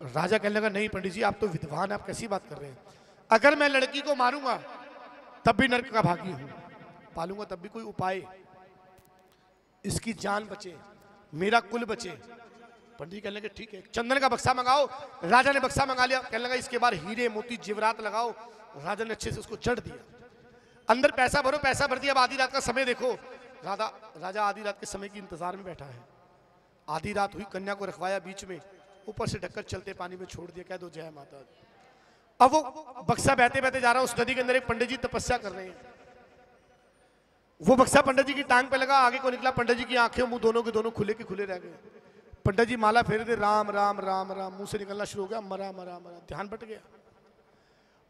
राजा कहने लगा नहीं पंडित जी आप तो विद्वान, आप कैसी बात कर रहे हैं? अगर मैं लड़की को मारूंगा तब भी नरक का भागी हूं, पालूंगा तब भी कोई उपाय, इसकी जान बचे, मेरा कुल बचे। पंडित जी कहने लगे ठीक है, चंदन का बक्सा मंगाओ। राजा ने बक्सा मंगा लिया, कहने लगा इसके बाद हीरे मोती जेवरात लगाओ। राजा ने अच्छे से उसको चढ़ दिया, अंदर पैसा भरो, पैसा भर दिया। अब आधी रात का समय देखो, राजा आधी रात के समय की इंतजार में बैठा है। आधी रात हुई, कन्या को रखवाया बीच में, ऊपर से ढककर चलते पानी में छोड़ दिया, कह दो जय माता दी। अब वो बक्सा बहते बहते जा रहा है, उस नदी के अंदर एक पंडित जी तपस्या कर रहे हैं। वो बक्सा पंडित जी की टांग पे लगा, आगे को निकला, पंडित जी की आंखें मुंह दोनों के दोनों खुले के खुले रह गए। पंडित जी माला फेर दे, राम राम राम राम, मुंह से निकलना शुरू हो गया, मरा मरा मरा, ध्यान भट गया।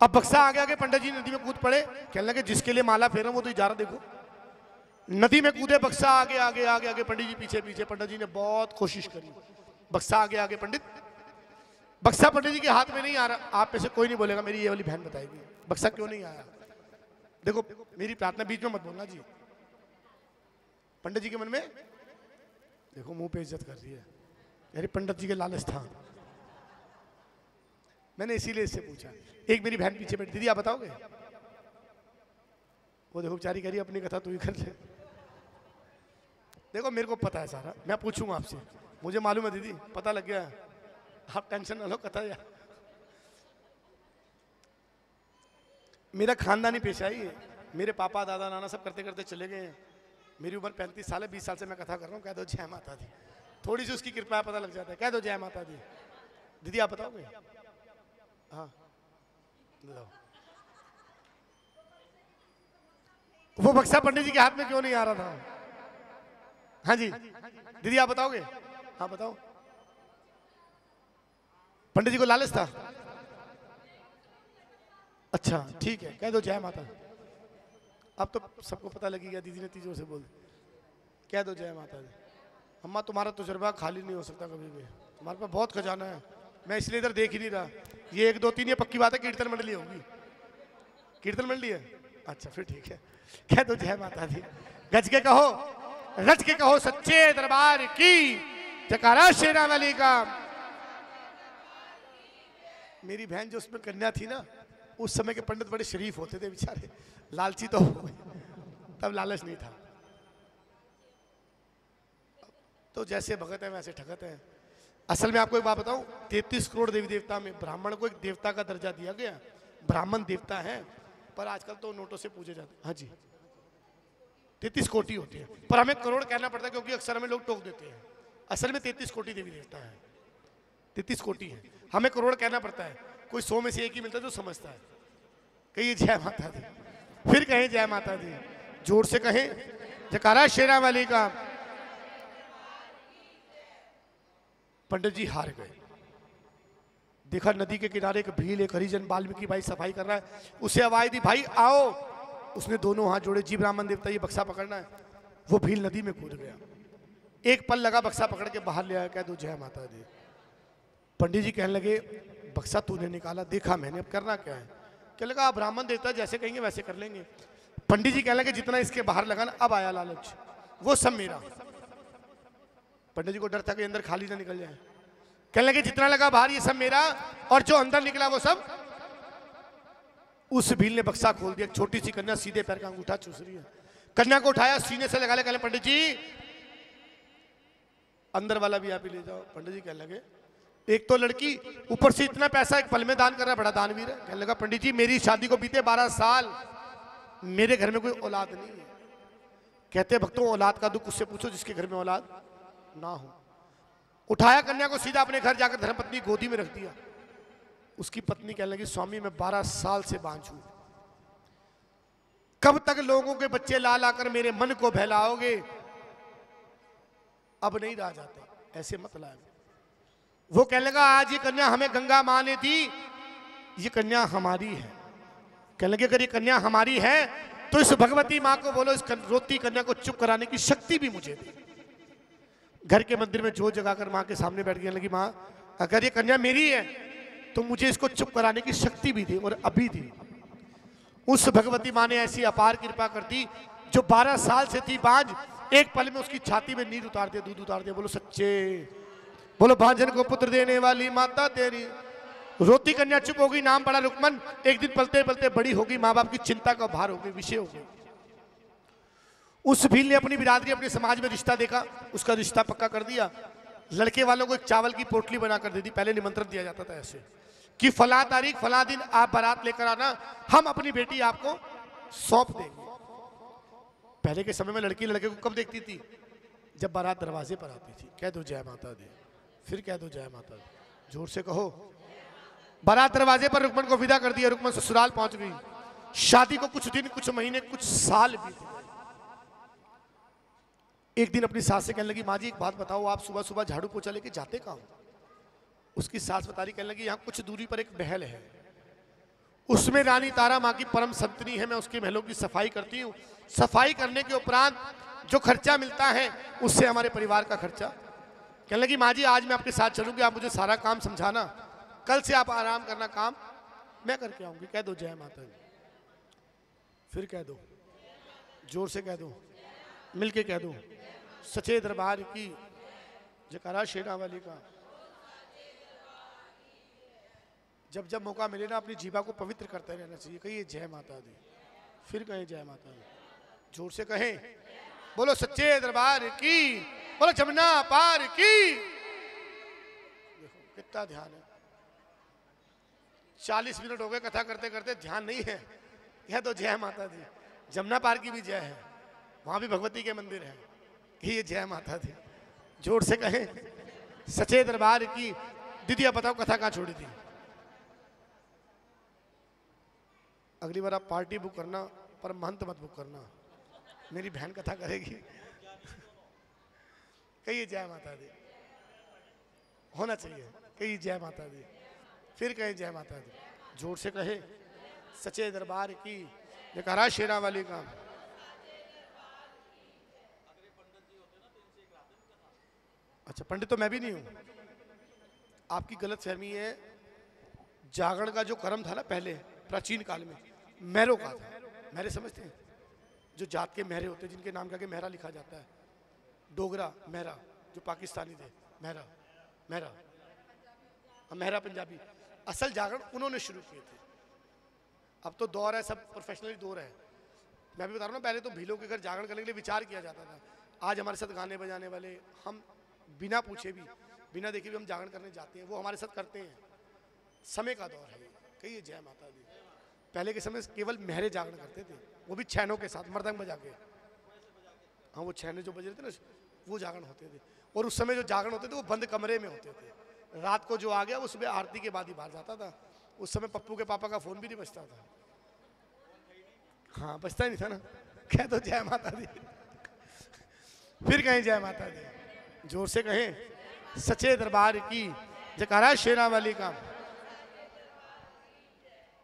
अब बक्सा आगे आगे पंडित जी नदी में कूद पड़े, कहने लगे जिसके लिए माला फेर वो तो इजारा देखो। नदी में कूदे, बक्सा आगे आगे आगे आगे, पंडित जी पीछे पीछे। पंडित जी ने बहुत कोशिश करी, बक्सा आगे आगे, बक्सा पंडित जी के हाथ में नहीं आ रहा। आप में से कोई नहीं बोलेगा मेरी ये वाली बहन बताएगी बक्सा क्यों नहीं आया। देखो मेरी प्रार्थना बीच में मत बोलना जी। पंडित जी के मन में देखो मुंह पे इज्जत कर रही है, अरे पंडित जी के लालच था, मैंने इसीलिए इससे पूछा। एक मेरी बहन पीछे बैठी, दीदी आप बताओगे? वो देखो बेचारी कह रही अपनी कथा तू ही कर ले। देखो मेरे को पता है सारा, मैं पूछूंगा आपसे, मुझे मालूम है दीदी, पता लग गया, आप टेंशन ना लो। कथा या मेरा खानदानी पेशा ही है, मेरे पापा दादा नाना सब करते करते चले गए हैं। मेरी उम्र 35 साल है, 20 साल से मैं कथा कर रहा हूँ। कह दो जय माता दी, थोड़ी सी उसकी कृपा पता लग जाता है। कह दो जय माता दी। दीदी आप बताओगे? हाँ बताओ। वो बक्सा पंडित जी के हाथ में क्यों नहीं आ रहा था? हाँ जी दीदी आप बताओगे? हाँ बताओ। पंडित जी को लालच था? अच्छा ठीक है, कह दो जय माता। अब तो सबको पता लगी गया, दीदी ने तीजों से बोल कह दो जय माता दी। अम्मा तुम्हारा तजुर्बा खाली नहीं हो सकता कभी भी, तुम्हारे पास बहुत खजाना है, मैं इसलिए इधर देख ही नहीं रहा। ये 1 2 3 ये पक्की बात है, कीर्तन मंडली होगी। कीर्तन मंडली है? अच्छा फिर ठीक है, कह दो जय माता दी। गज के कहो, रज के कहो, सच्चे दरबार की जयकारा शेरा वाली का। मेरी बहन जो उसमें कन्या थी ना, उस समय के पंडित बड़े शरीफ होते थे बेचारे, लालची तो तब लालच नहीं था। तो जैसे भगत है वैसे ठगत है। असल में आपको एक बात बताऊं, 33 करोड़ देवी देवता में ब्राह्मण को एक देवता का दर्जा दिया गया। ब्राह्मण देवता है, पर आजकल तो नोटों से पूजे जाते हैं। हाँ जी 33 कोटि होती है, पर हमें करोड़ कहना पड़ता है क्योंकि अक्सर हमें लोग टोक देते हैं। असल में 33 कोटि देवी देवता है, 33 कोटि है, हमें करोड़ कहना पड़ता है। कोई 100 में से एक ही मिलता है जो समझता है। कहिए जय माता दी, फिर कहें जय माता दी, जोर से कहें जयकारा शेरा वाली का। पंडित जी हार गए। देखा नदी के किनारे एक भील, एक हरिजन वाल्मीकि भाई सफाई कर रहा है, उसे आवाज दी भाई आओ। उसने दोनों हाथ जोड़े, जी ब्राह्मण देवता ये बक्सा पकड़ना है। वो भील नदी में कूद गया, एक पल लगा बक्सा पकड़ के बाहर ले आया, कह दो जय माता दी। पंडित जी कहने लगे बक्सा तूने निकाला, देखा मैंने, अब करना क्या है? क्या लगा ब्राह्मण देवता जैसे कहेंगे वैसे कर लेंगे। पंडित जी कहने लगे जितना इसके बाहर लगा ना, अब आया लालच, वो सब मेरा। पंडित जी को डर था कि अंदर खाली ना निकल जाए। कहने लगे जितना लगा बाहर ये सब मेरा, और जो अंदर निकला वो सब। उस भील ने बक्सा खोल दिया, छोटी सी कन्या सीधे पैर का अंगूठा चूस रही है। कन्या को उठाया, सीने से लगा ले, कहले पंडित जी अंदर वाला भी आप ही ले जाओ। पंडित जी कहने लगे एक तो लड़की, ऊपर से इतना पैसा एक पल में दान कर रहा, बड़ा दानवीर है। कहने लगा पंडित जी मेरी शादी को बीते 12 साल, मेरे घर में कोई औलाद नहीं है। कहते भक्तों औलाद का दुख उससे पूछो जिसके घर में औलाद ना हो। उठाया कन्या को, सीधा अपने घर जाकर धर्मपत्नी गोदी में रख दिया। उसकी पत्नी कहने लगी स्वामी मैं 12 साल से बांझ हूं, कब तक लोगों के बच्चे ला लाकर मेरे मन को बहलाओगे? अब नहीं रहा जाता, ऐसे मत लाओ। वो कहने लगा आज ये कन्या हमें गंगा मां ने दी, ये कन्या हमारी है। कहने लगे अगर ये कन्या हमारी है तो इस भगवती मां को बोलो इस रोती कन्या को चुप कराने की शक्ति भी मुझे दे। घर के मंदिर में जोत जगाकर मां के सामने बैठ गई, लगी मां अगर ये कन्या मेरी है तो मुझे इसको चुप कराने की शक्ति भी दी, और अभी दी। उस भगवती मां ने ऐसी अपार कृपा कर दी, जो 12 साल से थी बांझ, एक पल में उसकी छाती में नीर उतार दिया, दूध उतार दिया। बोलो सच्चे बोलो भांजन को पुत्र देने वाली माता तेरी। रोती कन्या चुप होगी, नाम पड़ा रुक्मन। एक दिन पलते पलते बड़ी होगी, माँ बाप की चिंता का भार होगी, विषय होगी। उस भील ने अपनी बिरादरी, अपने समाज में रिश्ता देखा, उसका रिश्ता पक्का कर दिया। लड़के वालों को एक चावल की पोटली बनाकर दे दी। पहले निमंत्रण दिया जाता था ऐसे कि फला तारीख फला दिन आप बारात लेकर आना, हम अपनी बेटी आपको सौंप देंगे। पहले के समय में लड़की लड़के को कब देखती थी? जब बारात दरवाजे पर आती थी। कह दो जय माता दी, फिर कह दो जय माता दी, जोर से कहो। बारात दरवाजे पर रुक्मन को विदा कर दिया। रुक्मन ससुराल पहुंच गई। शादी को कुछ दिन, कुछ महीने, कुछ साल बीत गए। एक दिन अपनी सास से कहने लगी, माँ जी एक बात बताओ, आप सुबह सुबह झाड़ू पोछा लेके जाते कहाँ हो? उसकी सास बता रही, कहने लगी यहाँ कुछ दूरी पर एक महल है, उसमें रानी तारा माँ की परम संतनी है, मैं उसके महलों की सफाई करती हूँ। सफाई करने के उपरांत जो खर्चा मिलता है उससे हमारे परिवार का खर्चा। कहने लगी, माँ जी आज मैं आपके साथ चलूंगी, आप मुझे सारा काम समझाना, कल से आप आराम करना, काम मैं करके आऊंगी। कह दो जय माता दी, फिर कह दो, जोर से कह दो, मिलके कह दो, सच्चे दरबार की जयकारा शेरा वाली का। जब जब मौका मिले ना अपनी जीवा को पवित्र करते रहना चाहिए। कहिए जय माता दी, फिर कहे जय माता दी, जोर से कहें, बोलो सच्चे दरबार की, बोलो जमुना पार की। देखो कितना ध्यान है। 40 मिनट हो गए कथा करते करते, ध्यान नहीं है। यह तो जय माता दी। जमुना पार की भी जय है, वहां भी भगवती के मंदिर है। ये जय माता दी, जोर से कहें, सच्चे दरबार की। दीदी आप बताओ कथा कहाँ छोड़ी थी? अगली बार आप पार्टी बुक करना, पर महंत मत बुक करना, मेरी बहन कथा करेगी। कहिए जय माता दी, होना चाहिए। कहिए जय माता दी, फिर कहे जय माता दी, जोर से कहे, सच्चे दरबार की जयकारा शेरा वाली का। अच्छा पंडित तो मैं भी नहीं हूं, आपकी गलत फहमी है। जागरण का जो कर्म था ना पहले प्राचीन काल में, महरों का था। महरे समझते हैं? जो जात के महरे होते हैं, जिनके नाम का के महरा लिखा जाता है। डोगरा महरा जो पाकिस्तानी थे, महरा महरा महरा पंजाबी। असल जागरण उन्होंने शुरू किए थे। अब तो दौर है, सब प्रोफेशनली दौर है। मैं भी बता रहा हूँ ना, पहले तो भीलों के घर जागरण करने के लिए विचार किया जाता था। आज हमारे साथ गाने बजाने वाले, हम बिना पूछे भी, बिना देखे भी हम जागरण करने जाते हैं, वो हमारे साथ करते हैं। समय का दौर है। कहिए जय माता दी। पहले के समय केवल महरे जागरण करते थे, वो भी छैनों के साथ, मृदंग बजा के। हाँ वो छैने जो बज रहे थे ना, वो जागरण होते थे। और उस समय जो जागरण होते थे वो बंद कमरे में होते थे। रात को जो आ गया वो सुबह आरती के बाद ही बाहर जाता था। उस समय पप्पू के पापा का फोन भी नहीं बजता था। हाँ बजता ही नहीं था ना। कह दो जय माता दी, फिर कहें जय माता दी, जोर से कहें, सच्चे दरबार की जयकारा शेरा वाली का।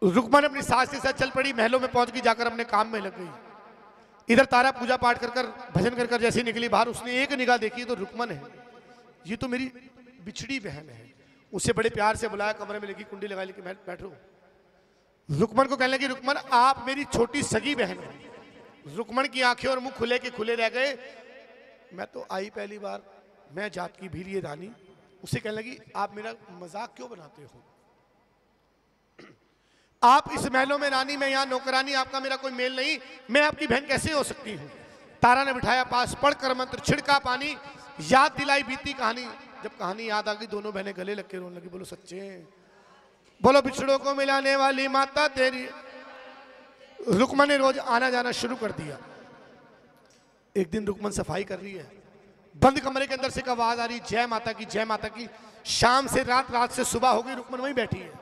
रुक्मन अपनी सास के साथ चल पड़ी, महलों में पहुंच गई, जाकर अपने काम में लग गई। इधर तारा पूजा पाठ कर कर, भजन कर कर जैसे निकली बाहर, उसने एक निगाह देखी तो रुक्मन है, ये तो मेरी बिछड़ी बहन है। उसे बड़े प्यार से बुलाया, कमरे में लगी, कुंडी लगा ली कि बैठो। रुक्मन को कहने लगी, रुक्मन आप मेरी छोटी सगी बहन है। रुक्मन की आंखें और मुंह खुले के खुले रह गए। मैं तो आई पहली बार, मैं जात की भील ये रानी। उसे कहने लगी, आप मेरा मजाक क्यों बनाते हो? आप इस महलों में रानी, मैं यहाँ नौकरानी, आपका मेरा कोई मेल नहीं, मैं आपकी बहन कैसे हो सकती हूँ? तारा ने बिठाया पास, पढ़कर मंत्र, छिड़का पानी, याद दिलाई बीती कहानी। जब कहानी याद आ गई, दोनों बहनें गले लग के रोने लगी। बोलो सच्चे, बोलो बिछड़ों को मिलाने वाली माता तेरी। रुक्मन ने रोज आना जाना शुरू कर दिया। एक दिन रुक्मन सफाई कर रही है, बंद कमरे के अंदर से एक आवाज आ रही, जय माता की, जय माता की। शाम से रात, रात से सुबह हो गई, रुक्मन वहीं बैठी है।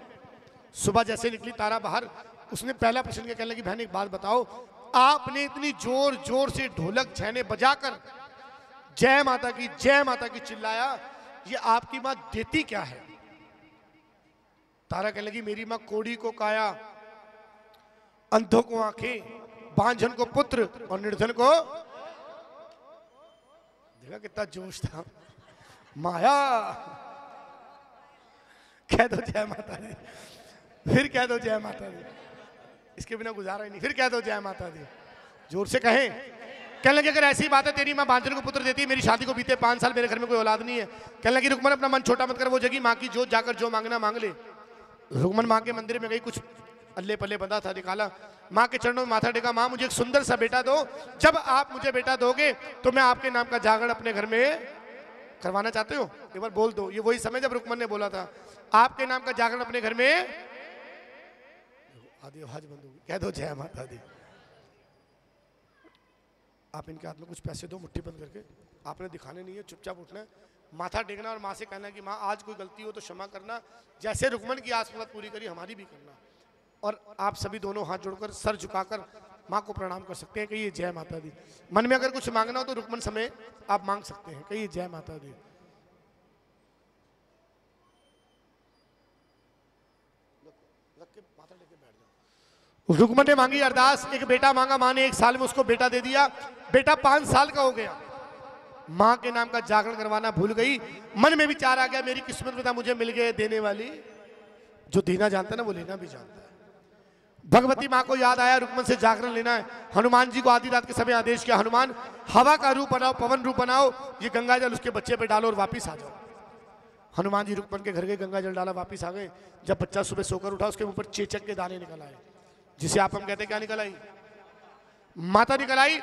सुबह जैसे निकली तारा बाहर, उसने पहला प्रश्न किया, कहने लगी, बहन एक बात बताओ, आपने इतनी जोर जोर से ढोलक छैने बजाकर जय माता की चिल्लाया, ये आपकी माँ देती क्या है? तारा कहने लगी, मेरी माँ कोड़ी को काया, अंधों को आंखें, बांझन को पुत्र और निर्धन को। देखा कितना जोश था, माया। कह दो जय माता दी, फिर कह दो जय माता दी, इसके बिना गुजारा ही नहीं। फिर कह दो जय माता दी, जोर से कहें, कहने लगे अगर ऐसी बात है तेरी माँ बांझर को पुत्र देती है, मेरी शादी को बीते 5 साल मेरे घर में कोई औलाद नहीं है। कहने लगी रुकमन अपना मन छोटा मत कर, वो जगी माँ की जोत, जाकर जो मांगना मांग ले। रुकमन माँ के मंदिर में गई, कुछ अल्ले पल्ले बंधा था, निकाला, माँ के चरणों में माथा टेका, माँ मुझे एक सुंदर सा बेटा दो, जब आप मुझे बेटा दोगे तो मैं आपके नाम का जागरण अपने घर में करवाना चाहते हो, एक बार बोल दो। ये वही समय जब रुकमन ने बोला था आपके नाम का जागरण अपने घर में, आदि आवाज बंद होगी, कह दो जय माता दी। आप इनके हाथ में कुछ पैसे दो, मुट्ठी बंद करके, आपने दिखाने नहीं है, चुपचाप उठना है, माथा टेकना और माँ से कहना कि माँ आज कोई गलती हो तो क्षमा करना, जैसे रुकमन की आस मुराद पूरी करी हमारी भी करना। और आप सभी दोनों हाथ जोड़कर सर झुकाकर माँ को प्रणाम कर सकते हैं, कहिए जय माता दी। मन में अगर कुछ मांगना हो तो रुकमन समय आप मांग सकते हैं, कहिए जय माता दी। रुकमन ने मांगी अरदास, एक बेटा मांगा, माँ ने 1 साल में उसको बेटा दे दिया, बेटा 5 साल का हो गया। माँ के नाम का जागरण करवाना भूल गई, मन में विचार आ गया मेरी किस्मत में था मुझे मिल गए देने वाली, जो देना जानता है ना वो लेना भी जानता है। भगवती माँ को याद आया रुकमन से जागरण लेना है, हनुमान जी को आधी रात के समय आदेश किया, हनुमान हवा का रूप बनाओ, पवन रूप बनाओ, ये गंगा जल उसके बच्चे पे डालो और वापिस आ जाओ। हनुमान जी रुकमन के घर गए, गंगा जल डाला, वापिस आ गए। जब बच्चा सुबह सोकर उठा उसके ऊपर चेचक के दाने निकल आए, जिसे आप हम कहते हैं क्या निकल आई, माता निकल आई,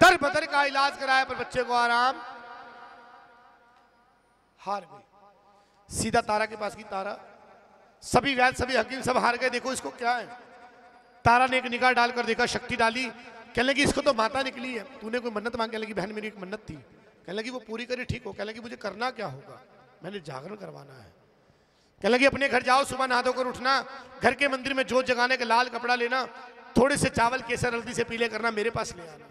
दर बदर का इलाज कराया पर बच्चे को आराम, हार गई। सीधा तारा के पास की, तारा सभी वैद्य सभी हकीम सब हार गए, देखो इसको क्या है। तारा ने एक निगाह डालकर देखा, शक्ति डाली, कहने लगी इसको तो माता निकली है, तूने कोई मन्नत मांग, कहने लगी बहन मेरी एक मन्नत थी, कहने लगी वो पूरी करी ठीक हो, कहने लगी मुझे करना क्या होगा, मैंने जागरण करवाना है। कहने लगी अपने घर जाओ, सुबह नहा धोकर उठना, घर के मंदिर में जोत जगाने का लाल कपड़ा लेना, थोड़े से चावल केसर हल्दी से पीले करना, मेरे पास ले आना।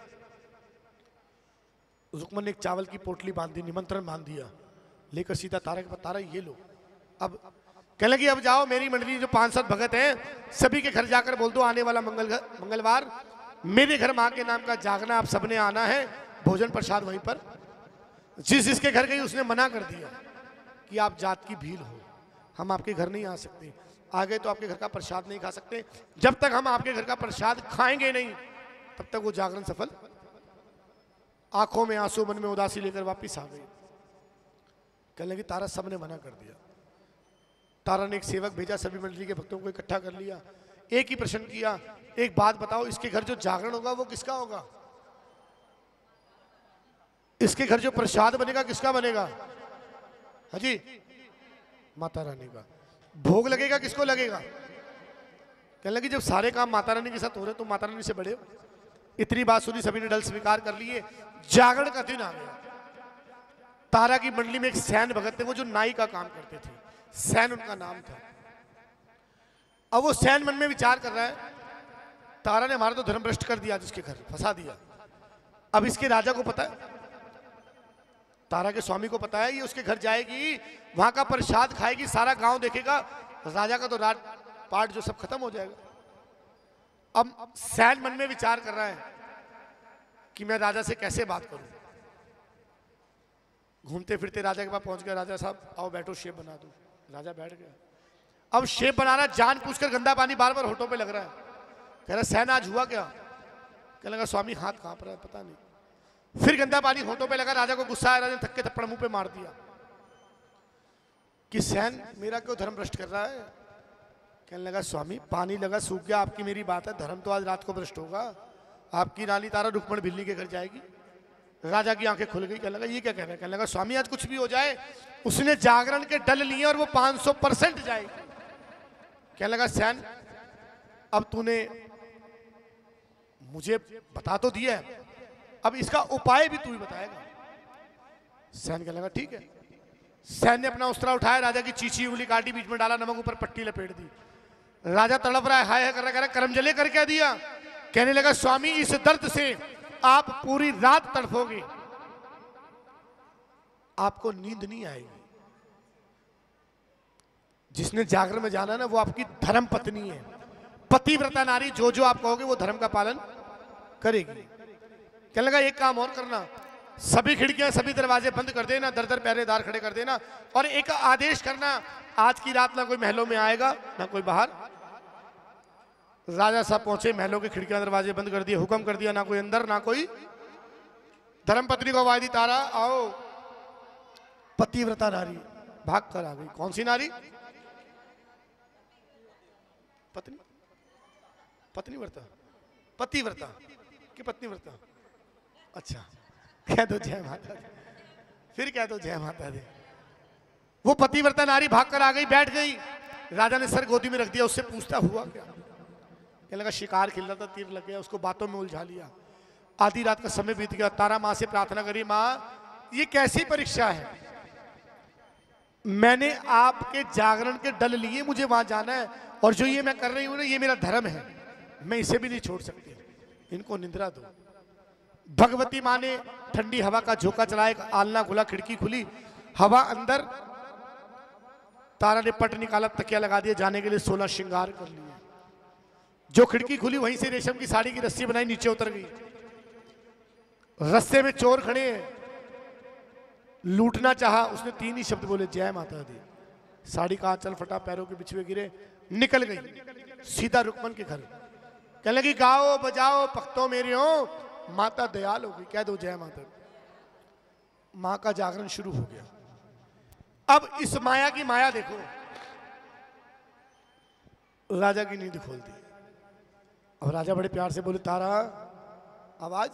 रुकमन ने एक चावल की पोटली बांध दी, निमंत्रण बांध दिया, लेकर सीधा तारा के पास, तारा ये लो। अब कहने लगी अब जाओ मेरी मंडली जो 500 भगत हैं सभी के घर जाकर बोल दो आने वाला मंगलवार मेरे घर माँ के नाम का जागना, आप सबने आना है, भोजन प्रसाद वहीं पर। जिसके घर गई उसने मना कर दिया कि आप जात की भील हो, हम आपके घर नहीं आ सकते, आ गए तो आपके घर का प्रसाद नहीं खा सकते, जब तक हम आपके घर का प्रसाद खाएंगे नहीं तब तक वो जागरण सफल। आंखों में आंसू, मन में उदासी लेकर वापिस आ गई। कहने लगी तारा सबने मना कर दिया। तारा ने एक सेवक भेजा, सभी मंडली के भक्तों को इकट्ठा कर लिया, एक ही प्रश्न किया, एक बात बताओ इसके घर जो जागरण होगा वो किसका होगा, इसके घर जो प्रसाद बनेगा किसका बनेगा, हाँ जी माता रानी का। भोग लगेगा किसको लगेगा, कहने लगी जब सारे काम माता रानी के साथ हो रहे तो माता रानी से बड़े हो। इतनी बात सुनी, सभी ने डल स्वीकार कर लिए। जागरण का दिन आ गया। तारा की मंडली में एक सैन भगत थे, वो जो नाई का काम करते थे, सैन उनका नाम था। अब वो सैन मन में विचार कर रहा है, तारा ने हमारा तो धर्म भ्रष्ट कर दिया, जिसके घर फंसा दिया, अब इसके राजा को पता है, तारा के स्वामी को पता है, ये उसके घर जाएगी, वहां का प्रसाद खाएगी, सारा गांव देखेगा, राजा का तो राज पाट जो सब खत्म हो जाएगा। अब सैन मन में विचार कर रहा है कि मैं राजा से कैसे बात करूं। घूमते फिरते राजा के पास पहुंच गया, राजा साहब आओ बैठो, शेप बना दो। राजा बैठ गया। अब शेप बनाना जान पूछकर गंदा पानी बार बार होठों पे लग रहा है। कह रहा सैन आज हुआ क्या, कहने लगा स्वामी हाथ कांप रहा है, पता नहीं। फिर गंदा पानी होठों पे लगा, राजा को गुस्सा आया, राजा ने थक्के थप्पड़ मुंह पे मार दिया कि सैन मेरा क्यों धर्म भ्रष्ट कर रहा है। कहने लगा स्वामी पानी लगा सूख गया, आपकी मेरी बात है, धर्म तो आज रात को भ्रष्ट होगा, आपकी रानी तारा रुक्मण भिल्ली के घर जाएगी। राजा की आंखें खुल गई, कहने लगा ये क्या कह रहे हैं। कहने लगा स्वामी आज कुछ भी हो जाए, उसने जागरण के डल लिए और वो 500% जाएगी। कहने लगा सैन अब तूने मुझे बता तो दिया है, अब इसका उपाय भी तू ही बताएगा। सैन कहने लगा ठीक है। सैन ने अपना उस्तरा उठाया, राजा की चीची उंगली काटी, बीच में डाला, नमक ऊपर पट्टी लपेट दी। राजा तड़प रहा है, हाय हाय कर रहा है, कह रहा करमजले कर क्या दिया। कहने लगा स्वामी इस दर्द से आप पूरी रात तड़पोगे, आपको नींद नहीं आएगी। जिसने जागरण में जाना ना वो आपकी धर्म पत्नी है, पतिव्रता नारी, जो जो आप कहोगे वो धर्म का पालन करेगी। कहने लगा एक काम और करना, सभी खिड़कियां सभी दरवाजे बंद कर देना, दर दर पहरेदार खड़े कर देना, और एक आदेश करना आज की रात ना कोई महलों में आएगा ना कोई बाहर। राजा साहब पहुंचे, महलों के खिड़कियां दरवाजे बंद कर दिए, हुक्म कर दिया ना कोई अंदर ना कोई धर्मपत्नी को आवाज दी, तारा आओ। पतिव्रता नारी भाग कर आ गई। कौन सी नारी? पत्नी, पत्नीव्रता, पतिव्रता कि पत्नीव्रता? अच्छा, कह दो जय माता दी, फिर कह दो जय माता दी। वो पतिव्रता नारी भाग कर आ गई, बैठ गई। राजा ने सर गोदी में रख दिया, उससे पूछता हुआ क्या? कहने लगा शिकार खेल रहा था, तीर लग गया, उसको बातों में उलझा लिया। आधी रात का समय बीत गया। तारा माँ से प्रार्थना करी, माँ ये कैसी परीक्षा है? मैंने आपके जागरण के डल लिए, मुझे वहां जाना है, और जो ये मैं कर रही हूं ना, ये मेरा धर्म है, मैं इसे भी नहीं छोड़ सकती। इनको निद्रा दो। भगवती माँ ने ठंडी हवा का झोंका चलाया, एक आलना खुला, खिड़की खुली, हवा अंदर। तारा ने पट निकाला, तकिया लगा दिया, जाने के लिए 16 श्रृंगार कर लिए। जो खिड़की खुली वहीं से रेशम की साड़ी की रस्सी बनाई, नीचे उतर गई। रास्ते में चोर खड़े हैं, लूटना चाहा, उसने 3 ही शब्द बोले, जय माता दी। साड़ी का आंचल फटा, पैरों के बिछुए गिरे, निकल गई सीधा रुक्मन के घर। कहने लगी गाओ बजाओ भक्तों मेरे हो, माता दयाल होगी, कह दो जय माता। मां का जागरण शुरू हो गया। अब इस माया की माया देखो, राजा की नींद खोल दी। अब राजा बड़े प्यार से बोले, तारा आवाज,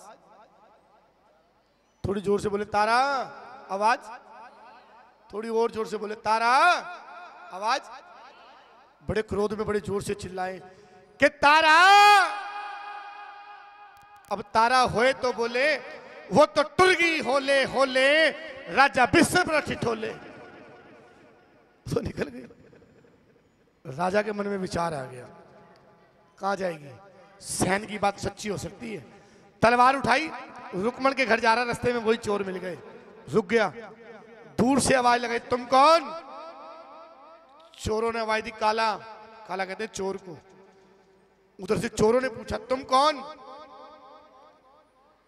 थोड़ी जोर से बोले, तारा आवाज, थोड़ी और जोर से बोले, तारा आवाज। बड़े क्रोध में बड़े जोर से चिल्लाए कि तारा। अब तारा होए तो बोले, वो तो टुर्गी होले होले, राजा विश्व ठिठोले। तो निकल गए। राजा के मन में विचार आ गया, कहां जाएगी? सहन की बात सच्ची हो सकती है। तलवार उठाई, रुक्मण के घर जा रहा, रास्ते में वही चोर मिल गए, रुक गया। दूर से आवाज लगाई, तुम कौन? चोरों ने आवाज दी, काला। काला कहते हैं चोर को। उधर से चोरों ने पूछा, तुम कौन?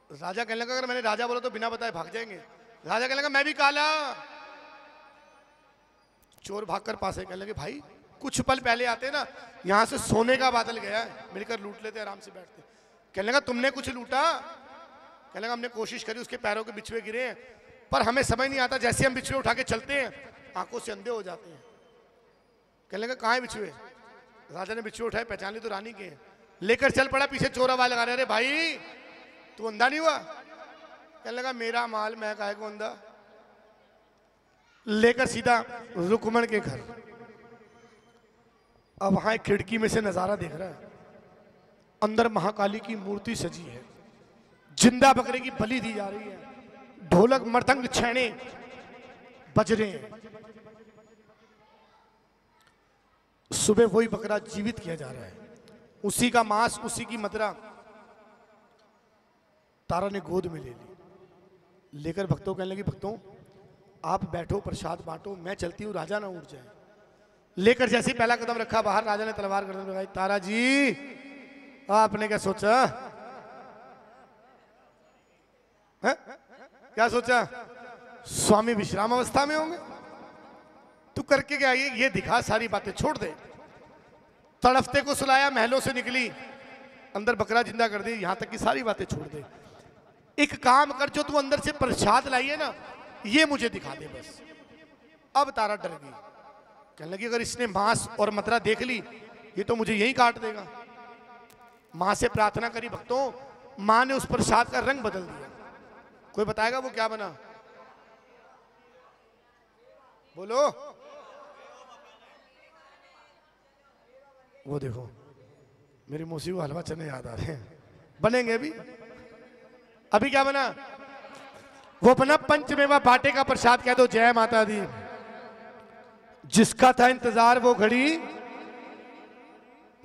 राजा कहने लगा, अगर मैंने राजा बोला तो बिना बताए भाग जाएंगे। राजा कहने लगा, मैं भी काला। चोर भागकर पास है, कहने लगे, भाई कुछ पल पहले आते ना, यहां से सोने का बादल गया है, मिलकर लूट लेते, आराम से बैठते। कहने लगा, तुमने कुछ लूटा? कहने लगा, हमने कोशिश करी, उसके पैरों के बिछुए गिरे हैं, पर हमें समझ नहीं आता, जैसे हम बिछुए उठा के चलते हैं आंखों से अंधे हो जाते हैं। कहने लगा, कहाँ है बिछुए? राजा ने बिछुए उठाए, पहचान ली तो रानी के हैं। लेकर चल पड़ा, पीछे चोर आवाज लगा रहे, अरे भाई तू अंधा नहीं हुआ? कहने लगा, मेरा माल, मैं काहे को अंधा? लेकर सीधा रुक्मण के घर। अब वहां एक खिड़की में से नजारा देख रहा है, अंदर महाकाली की मूर्ति सजी है, जिंदा बकरे की बलि दी जा रही है, ढोलक मृदंग छैने बज रहे हैं। सुबह वही बकरा जीवित किया जा रहा है, उसी का मांस, उसी की मदरा। तारा ने गोद में ले ली, लेकर भक्तों कहने लगी, भक्तों आप बैठो, प्रसाद बांटो, मैं चलती हूँ, राजा ना उठ जाए। लेकर जैसे ही पहला कदम रखा बाहर, राजा ने तलवार गर्दन में लगाई। तारा जी आपने क्या सोचा है? क्या सोचा? स्वामी विश्राम अवस्था में होंगे? तू करके क्या ये दिखा, सारी बातें छोड़ दे। तड़फते को सुलाया, महलों से निकली, अंदर बकरा जिंदा कर दी, यहां तक की सारी बातें छोड़ दे। एक काम कर, जो तू अंदर से प्रसाद लाई है ना, ये मुझे दिखा दे बस। अब तारा डर गई, कहने लगी, अगर इसने मांस और मदरा देख ली, ये तो मुझे यही काट देगा। मां से प्रार्थना करी भक्तों, मां ने उस प्रसाद का रंग बदल दिया। कोई बताएगा वो क्या बना? बोलो। वो देखो, मेरी मौसी को हलवा चने याद आ रहे हैं, बनेंगे अभी। अभी क्या बना? वो बना पंचमेवा बाटे का प्रसाद। कह दो जय माता दी। जिसका था इंतजार वो घड़ी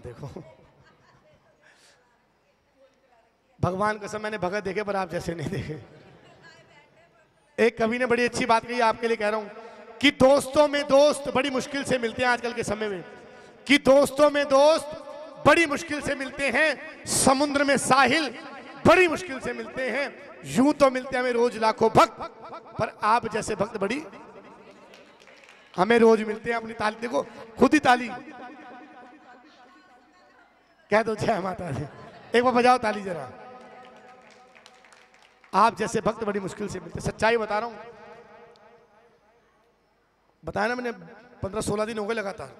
देखो। भगवान कसम, मैंने भगत देखे पर आप जैसे नहीं देखे। एक कवि ने बड़ी अच्छी बात कही, आपके लिए कह रहा हूं, कि दोस्तों में दोस्त बड़ी मुश्किल से मिलते हैं आजकल के समय में, कि दोस्तों में दोस्त बड़ी मुश्किल से मिलते हैं, समुद्र में साहिल बड़ी मुश्किल से मिलते हैं। यूं तो मिलते हैं हमें रोज लाखों भक्त, पर आप जैसे भक्त बड़ी हमें रोज मिलते हैं। अपनी ताली देखो, खुद ही ताली। कह दो जय माता दी। एक बार बजाओ ताली जरा। आप जैसे भक्त बड़ी मुश्किल से मिलते, सच्चाई बता रहा हूं। बताया ना मैंने, 15-16 दिन हो गए लगातार।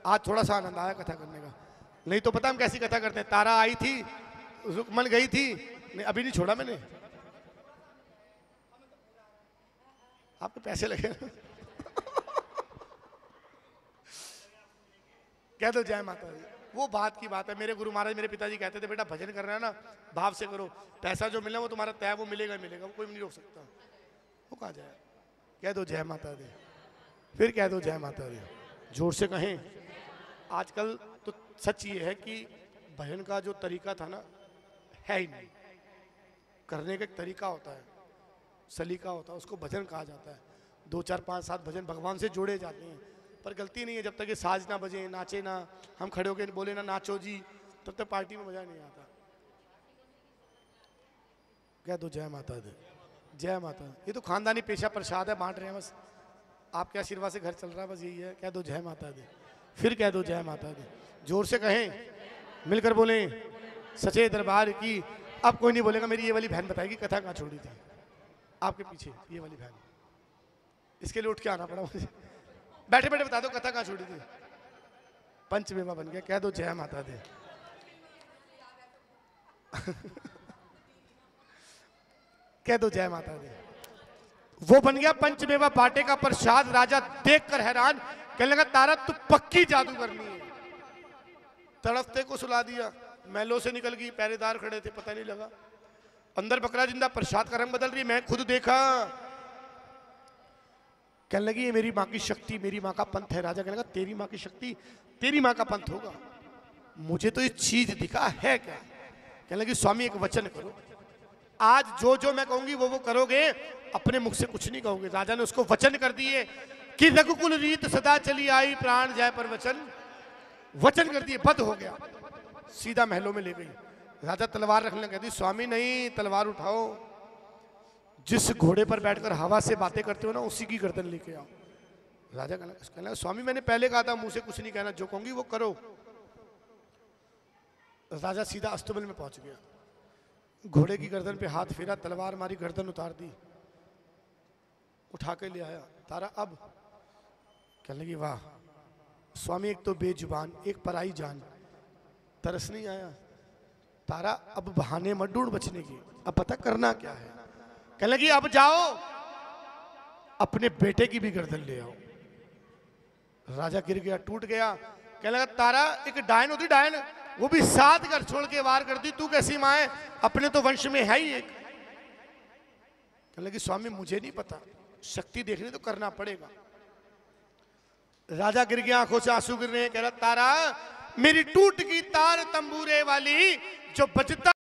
आज थोड़ा सा आनंद आया कथा करने का, नहीं तो पता हम कैसी कथा करते हैं। तारा आई थी, रुकमन गई थी, नहीं अभी नहीं छोड़ा मैंने। आपके पैसे लगे कह दो जय माता दी। वो बात की बात है। मेरे गुरु महाराज, मेरे पिताजी कहते थे, बेटा भजन कर रहा है ना, भाव से करो, पैसा जो मिलना वो तुम्हारा तय, वो मिलेगा ही मिलेगा, वो कोई नहीं रोक सकता। वो कहा जाए, कह दो जय माता दी, फिर कह दो जय माता दी, जोर से कहें। आजकल तो सच ये है कि भजन का जो तरीका था ना, है ही नहीं। करने का एक तरीका होता है, सलीका होता है, उसको भजन कहा जाता है। 2, 4, 5, 7 भजन भगवान से जोड़े जाते हैं, पर गलती नहीं है जब तक ये साज ना बजे, नाचे ना, हम खड़े होकर बोले ना नाचो जी, तब तक पार्टी में मजा नहीं आता। कह दो जय माता दी, जय माता। ये तो खानदानी पेशा प्रसाद है, बांट रहे हैं बस, आपके आशीर्वाद से घर चल रहा है, बस यही है। कह दो जय माता दी, फिर कह दो जय माता दी, जोर से कहें, मिलकर बोले सच्चे दरबार की। अब कोई नहीं बोलेगा मेरी ये वाली बहन बताएगी कथा कहाँ छोड़ी थी, आपके पीछे ये वाली बहन, इसके लिए उठ के आना पड़ा मुझे। बैठे बैठे बता दो कथा कहाँ छोड़ी थी। पंचमेवा बन गया, कह दो जय माता दी कह दो जय माता दी। वो बन गया पंचमेवा बाटे का प्रसाद। राजा देखकर हैरान, कहने लगा तारा तू पक्की जादू करनी है। तड़पते को सुला दिया, महलों से निकल गई, पहरेदार खड़े थे, पता नहीं लगा। अंदर बकरा जिंदा, प्रसाद का रंग बदल रही है, मैं खुद देखा। कहने लगी ये मेरी माँ की शक्ति, मेरी माँ का पंथ है। राजा कहने लगा तेरी माँ की शक्ति, तेरी माँ का पंथ होगा, मुझे तो ये चीज दिखा है क्या। कहने लगी स्वामी एक वचन करो, आज जो जो मैं कहूंगी वो करोगे, अपने मुख से कुछ नहीं कहोगे। राजा ने उसको वचन कर दिए कि रघुकुल रीत सदा चली आई, प्राण जाए पर वचन, वचन कर दिए, बद हो गया। सीधा महलों में ले गई। राजा तलवार रखने कहती स्वामी नहीं, तलवार उठाओ, जिस घोड़े पर बैठकर हवा से बातें करते हो ना, उसी की गर्दन लेके आओ। राजा कहना स्वामी मैंने पहले कहा था मुंह से कुछ नहीं कहना, जो कहूंगी वो करो। राजा सीधा अस्तबल में पहुंच गया, घोड़े की गर्दन पे हाथ फेरा, तलवार मारी, गर्दन उतार दी, उठा के ले आया। तारा अब कहने लगी वाह स्वामी, एक तो बेजुबान, एक पराई जान, तरस नहीं आया। तारा अब बहाने मत ढूंढ बचने की, अब पता करना क्या है। कहने लगी अब जाओ अपने बेटे की भी गर्दन ले आओ। राजा गिर गया, टूट गया। कहने लगा तारा एक डायन होती, डायन वो भी 7 घर छोड़ के वार करती, तू कैसी माँ है, अपने तो वंश में है ही एक। कहने लगी स्वामी मुझे नहीं पता, शक्ति देखनी तो करना पड़ेगा। राजा गिर गया, आंखों से आंसू गिर रहे हैं। कह रहा तारा मेरी टूट की तार तंबूरे वाली, जो बजता